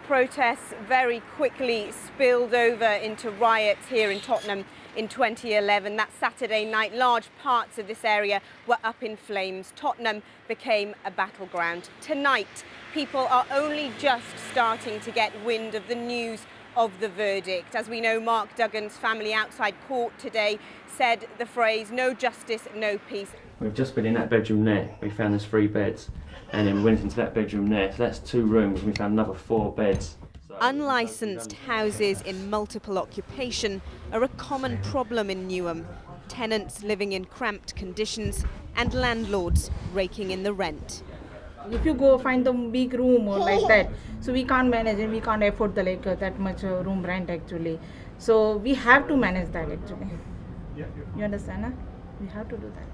protests very quickly spilled over into riots here in Tottenham in 2011. That Saturday night, large parts of this area were up in flames. Tottenham became a battleground. Tonight, people are only just starting to get wind of the news of the verdict. As we know, Mark Duggan's family outside court today said the phrase, "No justice, no peace." We've just been in that bedroom there. We found there's 3 beds, and then we went into that bedroom there. So that's 2 rooms. We found another 4 beds. Unlicensed houses in multiple occupation are a common problem in Newham. Tenants living in cramped conditions and landlords raking in the rent. If you go find the big room or like that, so we can't manage and we can't afford the that much room rent actually. So we have to manage that actually. You understand? Huh? We have to do that.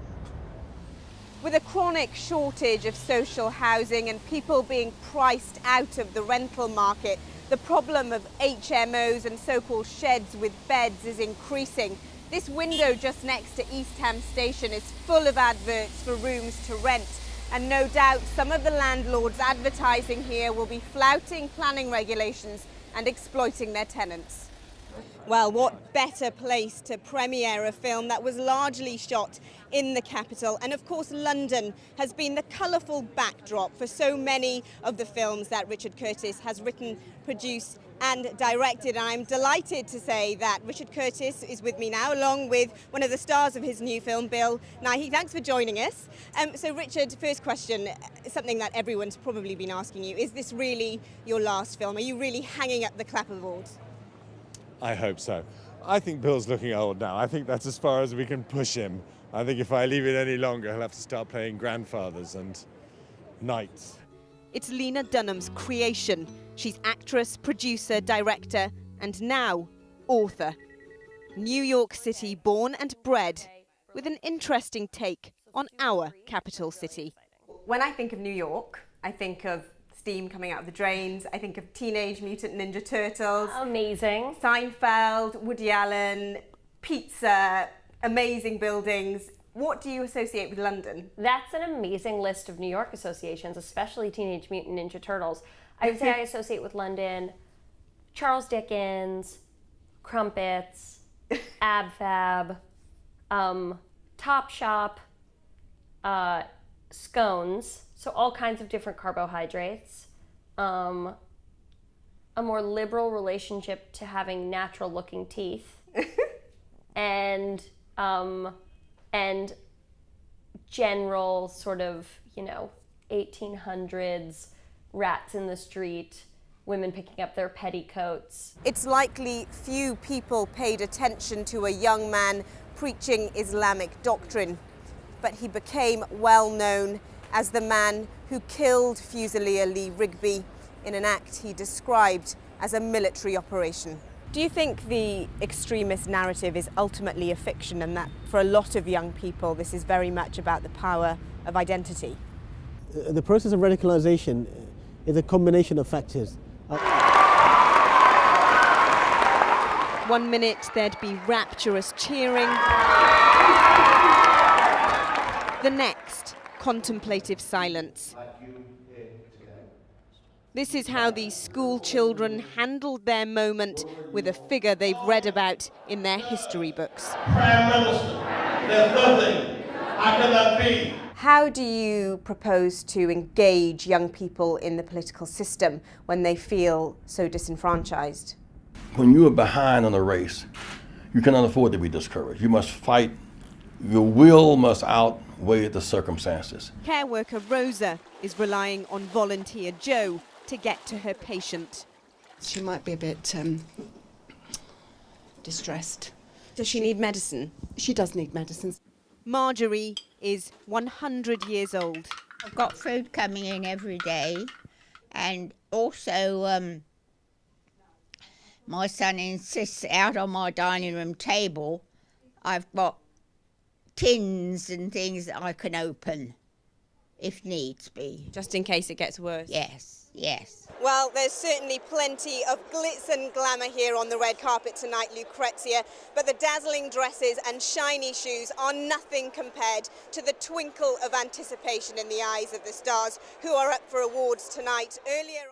With a chronic shortage of social housing and people being priced out of the rental market, the problem of HMOs and so-called sheds with beds is increasing. This window just next to East Ham Station is full of adverts for rooms to rent. And no doubt some of the landlords advertising here will be flouting planning regulations and exploiting their tenants. Well, what better place to premiere a film that was largely shot in the capital? And of course, London has been the colourful backdrop for so many of the films that Richard Curtis has written, produced and directed. And I'm delighted to say that Richard Curtis is with me now, along with one of the stars of his new film, Bill Nighy. Thanks for joining us. So Richard, first question, something that everyone's probably been asking you, is this really your last film? Are you really hanging up the clapperboard? I hope so. I think Bill's looking old now. I think that's as far as we can push him. I think if I leave it any longer, he'll have to start playing grandfathers and knights. It's Lena Dunham's creation. She's actress, producer, director, and now author. New York City born and bred, with an interesting take on our capital city. When I think of New York, I think of steam coming out of the drains. I think of Teenage Mutant Ninja Turtles. Amazing. Seinfeld, Woody Allen, pizza, amazing buildings. What do you associate with London? That's an amazing list of New York associations, especially Teenage Mutant Ninja Turtles. I would say I associate with London Charles Dickens, crumpets, Ab Fab, Topshop, scones, so all kinds of different carbohydrates, a more liberal relationship to having natural looking teeth, and general sort of, 1800s rats in the street, women picking up their petticoats. It's likely few people paid attention to a young man preaching Islamic doctrine, but he became well known as the man who killed Fusilier Lee Rigby in an act he described as a military operation. Do you think the extremist narrative is ultimately a fiction, and that for a lot of young people this is very much about the power of identity? The process of radicalisation is a combination of factors. 1 minute there'd be rapturous cheering. The next, contemplative silence. This is how these school children handled their moment with a figure they've read about in their history books. Prime Minister, there's nothing I cannot be. How do you propose to engage young people in the political system when they feel so disenfranchised? When you are behind in a race, you cannot afford to be discouraged. You must fight. Your will must outweigh the circumstances. Care worker Rosa is relying on volunteer Joe to get to her patient. She might be a bit distressed. Does she need medicine? She does need medicines. Marjorie is 100 years old. I've got food coming in every day, and also my son insists out on my dining room table I've got tins and things that I can open if needs be. Just in case it gets worse? Yes, yes. Well, there's certainly plenty of glitz and glamour here on the red carpet tonight, Lucrezia, but the dazzling dresses and shiny shoes are nothing compared to the twinkle of anticipation in the eyes of the stars who are up for awards tonight. Earlier